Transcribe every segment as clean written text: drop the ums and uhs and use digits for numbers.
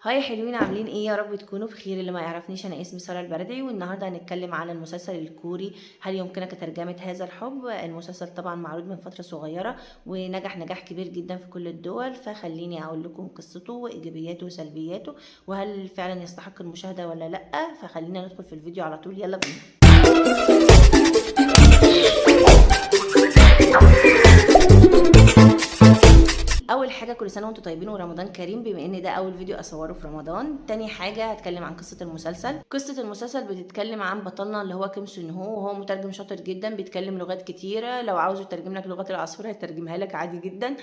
هاي حلوين، عاملين ايه؟ يا رب تكونوا بخير. اللي ما يعرفنيش، انا اسمي ساره البردعي، والنهارده هنتكلم على المسلسل الكوري هل يمكنك ترجمه هذا الحب. المسلسل طبعا معروض من فتره صغيره ونجح نجاح كبير جدا في كل الدول، فخليني اقول لكم قصته وايجابياته وسلبياته وهل فعلا يستحق المشاهده ولا لا. فخلينا ندخل في الفيديو على طول، يلا بينا. اول حاجه كل سنه وانتم طيبين ورمضان كريم، بما ان ده اول فيديو اصوره في رمضان. تاني حاجه هتكلم عن قصه المسلسل. قصه المسلسل بتتكلم عن بطلنا اللي هو كيم سون هو، وهو مترجم شاطر جدا بيتكلم لغات كتيره. لو عاوز يترجم لك لغات العصفور هيترجمها لك عادي جدا.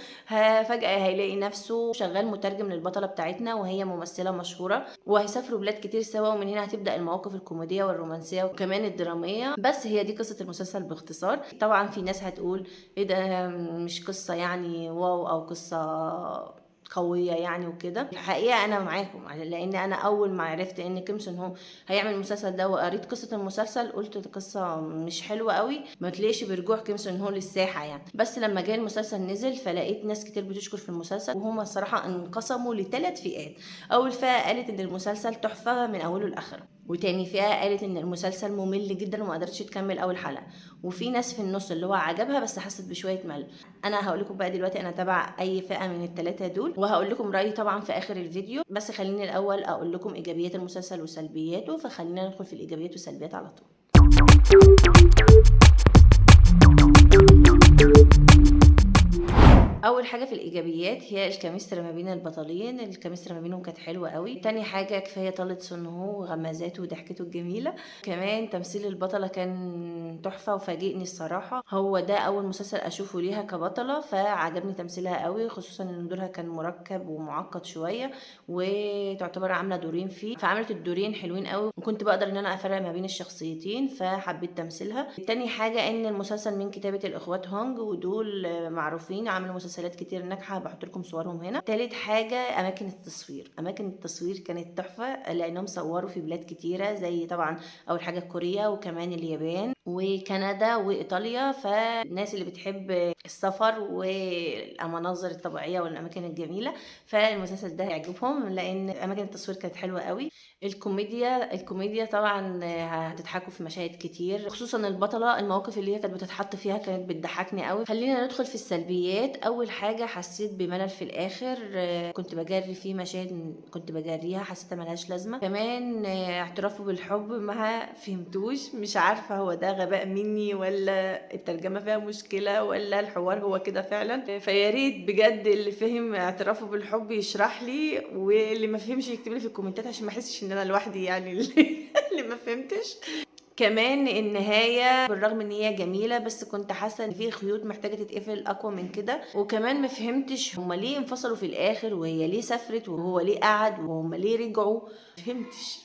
فجاه هيلاقي نفسه شغال مترجم للبطله بتاعتنا وهي ممثله مشهوره، وهيسافروا بلاد كتير سوا، ومن هنا هتبدا المواقف الكوميديه والرومانسيه وكمان الدراميه. بس هي دي قصه المسلسل باختصار. طبعا في ناس هتقول ايه ده، مش قصه يعني واو او قصه قوية يعني وكده. الحقيقة أنا معاكم، لأن أنا أول ما عرفت إن كيم سون هو هيعمل المسلسل ده وقريت قصة المسلسل قلت دي قصة مش حلوة قوي، ما تلاقيش برجوع كيم سون هو للساحة يعني. بس لما جه المسلسل نزل فلقيت ناس كتير بتشكر في المسلسل، وهما الصراحة انقسموا لثلاث فئات. أول فئة قالت إن المسلسل تحفة من أوله لآخره، وتاني فئة قالت إن المسلسل ممل جدا وما قدرتش تكمل أول حلقة، وفي ناس في النص اللي هو عجبها بس حست بشوية ملل. انا هقول لكم بقى دلوقتي انا تبع اي فئه من الثلاثه دول، وهقول لكم رايي طبعا في اخر الفيديو. بس خليني الاول اقول لكم ايجابيات المسلسل وسلبياته، فخلينا ندخل في الايجابيات والسلبيات على طول. اول حاجه في الايجابيات هي الكيمستري ما بين البطلين. الكيمستري ما بينهم كانت حلوه قوي. تاني حاجه كفايه طلة سون هو وغمازاته وضحكته الجميله. كمان تمثيل البطله كان تحفه وفاجئني الصراحه، هو ده اول مسلسل اشوفه ليها كبطله، فعجبني تمثيلها قوي، خصوصا ان دورها كان مركب ومعقد شويه وتعتبر عامله دورين فيه، فعملت الدورين حلوين قوي، وكنت بقدر ان انا افرق ما بين الشخصيتين فحبيت تمثيلها. تاني حاجه ان المسلسل من كتابه الاخوات هونج، ودول معروفين عملوا مسلسلات كتير ناجحه، بحط لكم صورهم هنا. تالت حاجه اماكن التصوير. اماكن التصوير كانت تحفه لانهم صوروا في بلاد كتيره، زي طبعا اول حاجه كوريا وكمان اليابان وكندا وايطاليا. فالناس اللي بتحب السفر والمناظر الطبيعيه والاماكن الجميله فالمسلسل ده هيعجبهم، لان اماكن التصوير كانت حلوه قوي. الكوميديا طبعا هتضحكوا في مشاهد كتير، خصوصا البطله المواقف اللي هي كانت بتتحط فيها كانت بتضحكني قوي. خلينا ندخل في السلبيات. اول حاجه حسيت بملل في الاخر، كنت بجري في مشاهد كنت بجريها حسيتها ملهاش لازمه. كمان اعترافه بالحب ما فهمتوش، مش عارفه هو ده غباء مني ولا الترجمه فيها مشكله ولا الحوار هو كده فعلا. فيا ريت بجد اللي فهم اعترافه بالحب يشرح لي، واللي ما فهمش يكتب لي في الكومنتات عشان ما احسش ان انا لوحدي يعني اللي ما فهمتش. كمان النهاية بالرغم ان هي جميلة بس كنت حاسة ان في خيوط محتاجة تتقفل اقوى من كده. وكمان ما فهمتش هما ليه انفصلوا في الاخر، وهي ليه سافرت، وهو ليه قعد، وهما ليه رجعوا. فهمتش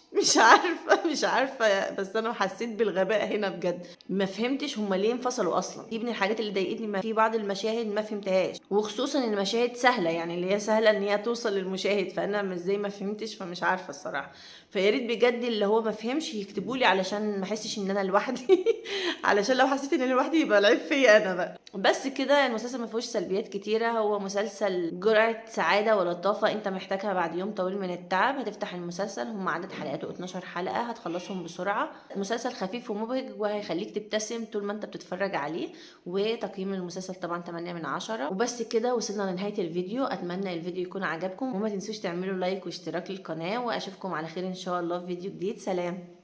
مش عارفة بس انا حسيت بالغباء هنا بجد. ما فهمتش هما ليه انفصلوا اصلا. دي من الحاجات اللي ضايقتني، ما في بعض المشاهد ما فهمتهاش، وخصوصا ان المشاهد سهلة، يعني اللي هي سهلة ان هي توصل للمشاهد، فانا مش زي ما فهمتش، فمش عارفة الصراحة. فيا ريت بجد اللي هو ما فهمش يكتبوا لي علشان ما احسش ان انا لوحدي علشان لو حسيت ان انا لوحدي يبقى العيب فيا انا بقى. بس كده المسلسل ما فيهوش سلبيات كتيره، هو مسلسل جرعه سعاده ولطافه انت محتاجها بعد يوم طويل من التعب. هتفتح المسلسل، هم عدد حلقاته 12 حلقه، هتخلصهم بسرعه. مسلسل خفيف ومبهج وهيخليك تبتسم طول ما انت بتتفرج عليه. وتقييم المسلسل طبعا 8 من 10. وبس كده وصلنا لنهايه الفيديو. اتمنى الفيديو يكون عجبكم، وما تنسوش تعملوا لايك واشتراك للقناه، واشوفكم على خير ان شاء الله في فيديو جديد. سلام.